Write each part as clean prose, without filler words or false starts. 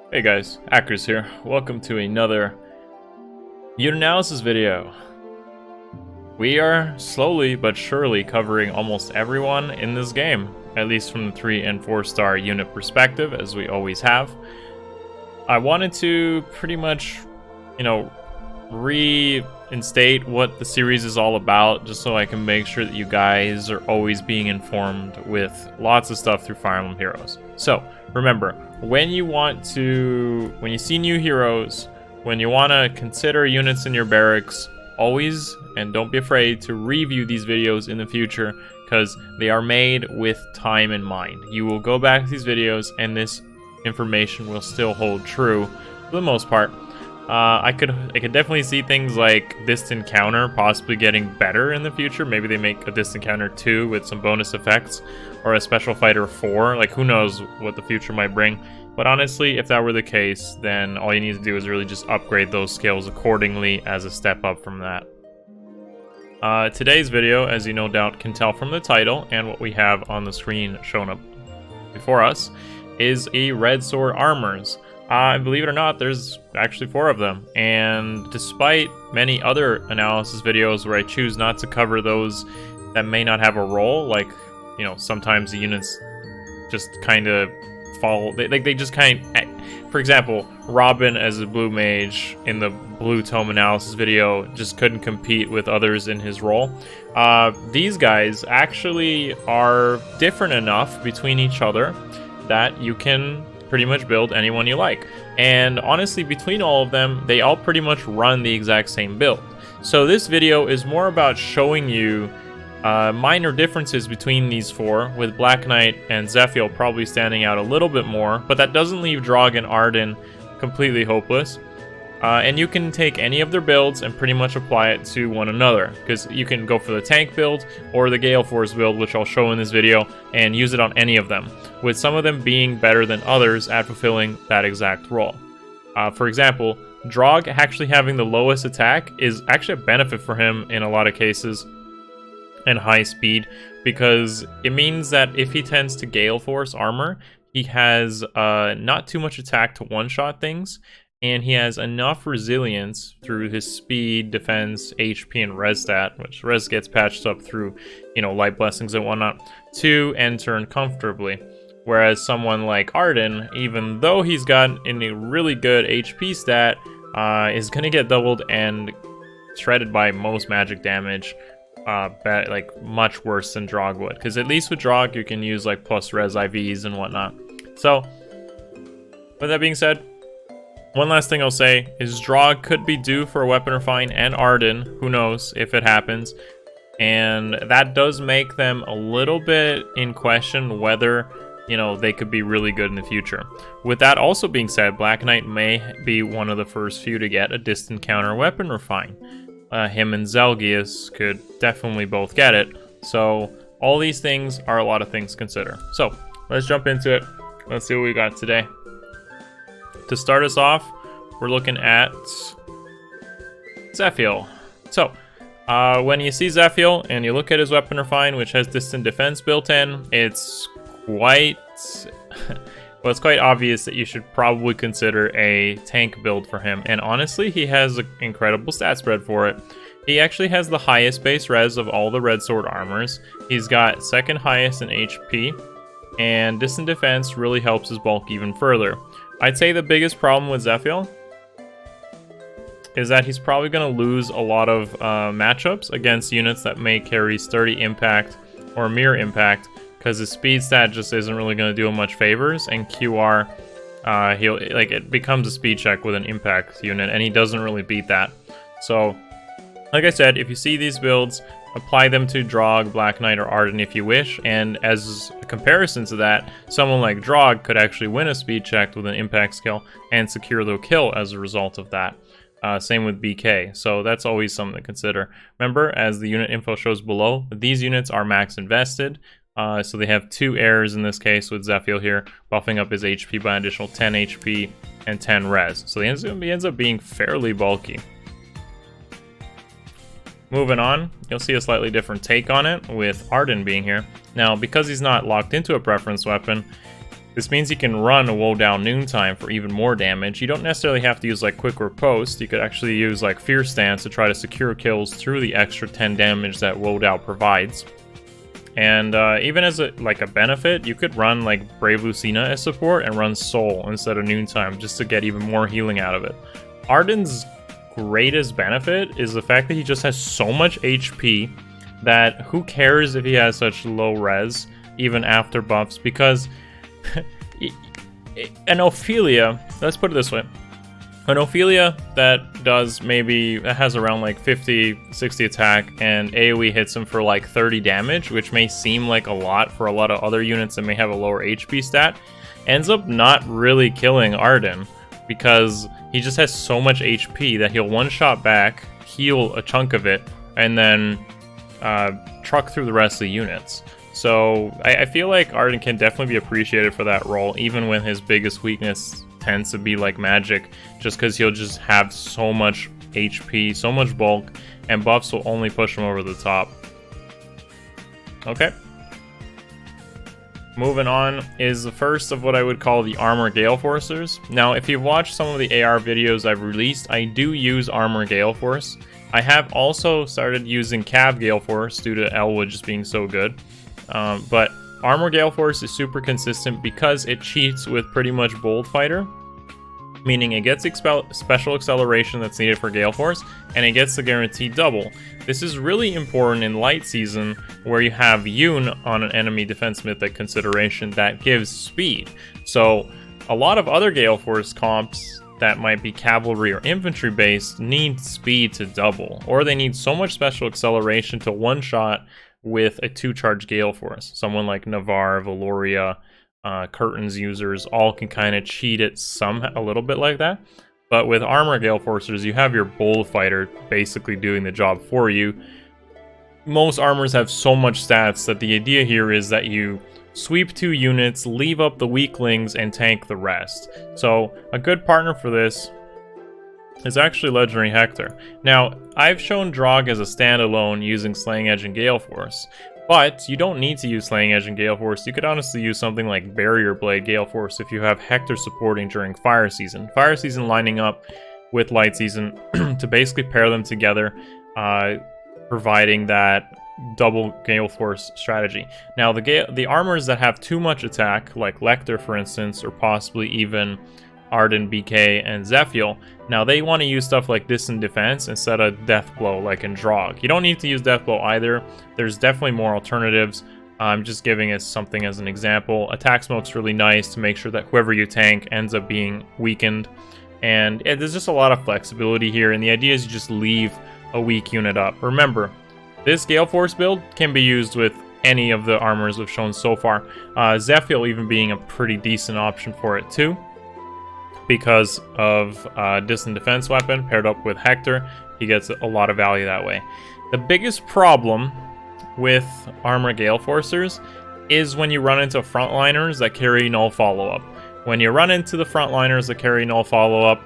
Hey guys, Akariss here. Welcome to another unit analysis video. We are slowly but surely covering almost everyone in this game, at least from the 3 and 4 star unit perspective, as we always have. I wanted to pretty much, reinstate what the series is all about, just so I can make sure that you guys are always being informed with lots of stuff through Fire Emblem Heroes. So, remember, when you see new heroes, when you want to consider units in your barracks, always, and don't be afraid to review these videos in the future, because they are made with time in mind. You will go back to these videos and this information will still hold true for the most part. I could definitely see things like Distant Counter possibly getting better in the future. Maybe they make a Distant Counter 2 with some bonus effects, or a Special Fighter 4. Like, who knows what the future might bring. But honestly, if that were the case, then all you need to do is really just upgrade those skills accordingly as a step up from that. Today's video, as you no doubt can tell from the title and what we have on the screen shown up before us, is a Red Sword Armors. Believe it or not, there's actually 4 of them, and despite many other analysis videos where I choose not to cover those that may not have a role, like, sometimes the units just kind of fall, they just kind of, for example, Robin as a blue mage in the Blue Tome analysis video just couldn't compete with others in his role. These guys actually are different enough between each other that you can pretty much build anyone you like. And honestly, between all of them, they all pretty much run the exact same build. So this video is more about showing you minor differences between these 4, with Black Knight and Zephiel probably standing out a little bit more, but that doesn't leave Draug and Arden completely hopeless. And you can take any of their builds and pretty much apply it to one another, because you can go for the tank build or the Gale Force build, which I'll show in this video, and use it on any of them, with some of them being better than others at fulfilling that exact role. For example, Draug actually having the lowest attack is actually a benefit for him in a lot of cases, and high speed, because it means that if he tends to Gale Force armor, he has not too much attack to one-shot things, and he has enough resilience through his speed, defense, HP, and res stat, which res gets patched up through, light blessings and whatnot, to end turn comfortably. Whereas someone like Arden, even though he's got a really good HP stat, is going to get doubled and shredded by most magic damage, much worse than Draug would. Because at least with Draug, you can use plus res IVs and whatnot. So, with that being said, one last thing I'll say is Draug could be due for a Weapon Refine, and Arden, who knows if it happens. And that does make them a little bit in question whether, they could be really good in the future. With that also being said, Black Knight may be one of the first few to get a Distant Counter Weapon Refine. Him and Zelgius could definitely both get it. So all these things are a lot of things to consider. So let's jump into it. Let's see what we got today. To start us off, we're looking at Zephiel. So, when you see Zephiel and you look at his Weapon Refine, which has Distant Defense built in, it's quite obvious that you should probably consider a tank build for him. And honestly, he has an incredible stat spread for it. He actually has the highest base res of all the Red Sword armors. He's got second highest in HP, and Distant Defense really helps his bulk even further. I'd say the biggest problem with Zephiel is that he's probably going to lose a lot of matchups against units that may carry Sturdy Impact or Mirror Impact, because his speed stat just isn't really going to do him much favors, and QR, it becomes a speed check with an impact unit, and he doesn't really beat that. So, like I said, if you see these builds, apply them to Draug, Black Knight, or Arden if you wish, and as a comparison to that, someone like Draug could actually win a speed check with an impact skill and secure the kill as a result of that. Same with BK, so that's always something to consider. Remember, as the unit info shows below, these units are max invested, so they have 2 errors in this case with Zephiel here, buffing up his HP by an additional 10 HP and 10 res, so he ends up being fairly bulky. Moving on, you'll see a slightly different take on it with Arden being here. Now, because he's not locked into a preference weapon, This means you can run a woe down noontime for even more damage. You don't necessarily have to use like quick riposte. You could actually use like fear stance to try to secure kills through the extra 10 damage that woe down provides. And even as a benefit, you could run like Brave Lucina as support and run Soul instead of noontime just to get even more healing out of it. Arden's greatest benefit is the fact that he just has so much HP that who cares if he has such low res even after buffs, because an Ophelia, let's put it this way, an Ophelia that has around like 50, 60 attack and AoE hits him for like 30 damage, which may seem like a lot for a lot of other units that may have a lower HP stat, ends up not really killing Arden because he just has so much HP that he'll one-shot back, heal a chunk of it, and then truck through the rest of the units. So I feel like Arden can definitely be appreciated for that role, even when his biggest weakness tends to be like magic, just because he'll just have so much HP, so much bulk, and buffs will only push him over the top. Okay. Moving on is the first of what I would call the Armor Gale Forcers. Now, if you've watched some of the AR videos I've released, I do use Armor Gale Force. I have also started using Cav Gale Force due to Elwood just being so good. But Armor Gale Force is super consistent because it cheats with pretty much Bold Fighter, meaning it gets special acceleration that's needed for Gale Force, and it gets the guaranteed double. This is really important in Light Season, where you have Yoon on an enemy defense mythic consideration that gives speed. So a lot of other Gale Force comps that might be cavalry or infantry based need speed to double, or they need so much special acceleration to one-shot with a 2-charge Gale Force. Someone like Navarre, Valoria, Curtains users all can kind of cheat it a little bit like that. But with Armor Gale Forcers, you have your Bold Fighter basically doing the job for you. Most armors have so much stats that the idea here is that you sweep 2 units, leave up the weaklings, and tank the rest. So a good partner for this is actually Legendary Hector. Now, I've shown Draug as a standalone using Slaying Edge and Gale Force, but you don't need to use Slaying Edge and Gale Force. You could honestly use something like Barrier Blade Gale Force if you have Hector supporting during Fire Season. Fire Season lining up with Light Season to basically pair them together, providing that double Gale Force strategy. Now, the armors that have too much attack, like Lecter for instance, or possibly even Arden, BK, and Zephiel, now they want to use stuff like Distant Defense instead of Death Blow like in Draug. You don't need to use Death Blow either. There's definitely more alternatives. I'm just giving us something as an example. Attack Smoke's really nice to make sure that whoever you tank ends up being weakened. And there's just a lot of flexibility here, and the idea is you just leave a weak unit up. Remember, this Gale Force build can be used with any of the armors we've shown so far. Zephiel even being a pretty decent option for it too, because of Distant Defense weapon paired up with Hector. He gets a lot of value that way. The biggest problem with Armor Gale Forcers is when you run into frontliners that carry no follow-up. When you run into the frontliners that carry no follow-up,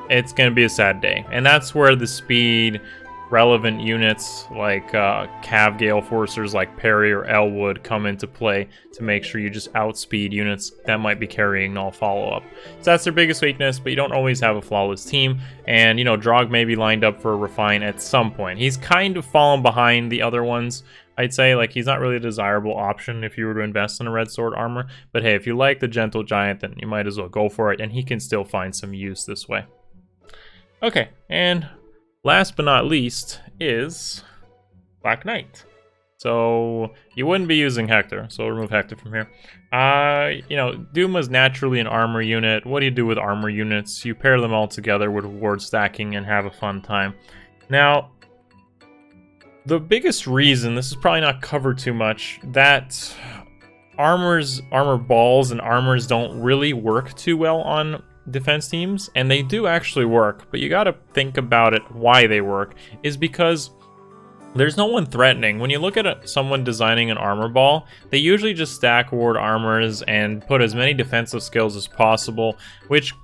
it's going to be a sad day. And that's where the speed relevant units like Cav Gale Forcers like Perry or Elwood come into play to make sure you just outspeed units that might be carrying null follow-up. So that's their biggest weakness, but you don't always have a flawless team. And, you know, Draug may be lined up for a refine at some point. He's kind of fallen behind the other ones, I'd say. Like, he's not really a desirable option if you were to invest in a Red Sword armor. But hey, if you like the Gentle Giant, then you might as well go for it, and he can still find some use this way. Okay, and last but not least is Black Knight. So you wouldn't be using Hector, so we'll remove Hector from here. You know, Doom is naturally an armor unit. What do you do with armor units? You pair them all together with ward stacking and have a fun time. Now, the biggest reason, this is probably not covered too much, that armor balls and armors don't really work too well on defense teams, and they do actually work, but you gotta think about it. Why they work is because there's no one threatening. When you look at someone designing an armor ball, they usually just stack ward armors and put as many defensive skills as possible, which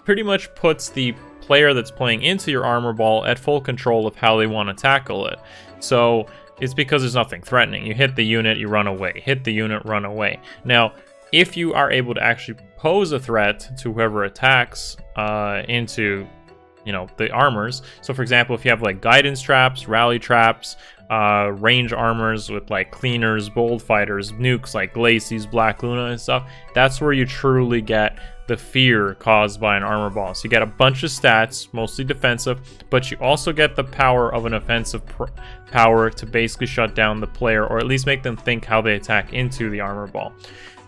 pretty much puts the player that's playing into your armor ball at full control of how they want to tackle it. So it's because there's nothing threatening. You hit the unit, you run away. Hit the unit, run away. Now, if you are able to actually pose a threat to whoever attacks into, you know, the armors. So for example, if you have like guidance traps, rally traps, range armors with like cleaners, bold fighters, nukes like Glacies, Black Luna and stuff, that's where you truly get the fear caused by an armor ball. So you get a bunch of stats, mostly defensive, but you also get the power of an offensive power to basically shut down the player, or at least make them think how they attack into the armor ball.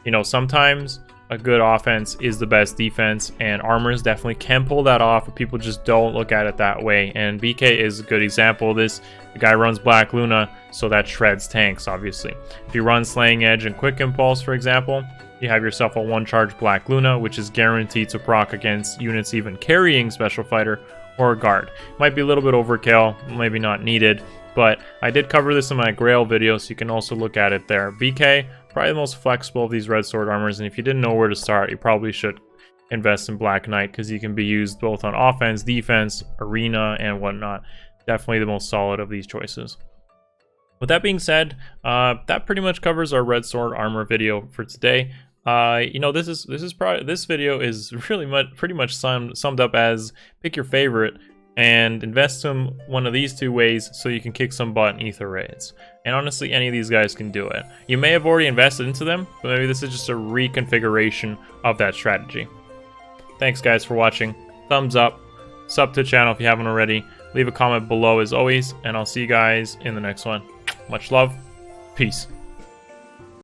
You know, sometimes a good offense is the best defense, and armors definitely can pull that off, but people just don't look at it that way. And BK is a good example of this. The guy runs Black Luna, so that shreds tanks, obviously. If you run Slaying Edge and Quick Impulse, for example, you have yourself a one-charge Black Luna, which is guaranteed to proc against units even carrying Special Fighter or Guard. Might be a little bit overkill, maybe not needed, but I did cover this in my Grail video, so you can also look at it there. BK, probably the most flexible of these Red Sword armors, and if you didn't know where to start, you probably should invest in Black Knight, because he can be used both on offense, defense, arena, and whatnot. Definitely the most solid of these choices. With that being said, that pretty much covers our Red Sword armor video for today. You know, this video is really pretty much summed up as pick your favorite and invest in one of these two ways so you can kick some butt in Ether raids. And honestly, any of these guys can do it. You may have already invested into them, but maybe this is just a reconfiguration of that strategy. Thanks guys for watching. Thumbs up, sub to the channel if you haven't already. Leave a comment below as always, and I'll see you guys in the next one. Much love. Peace.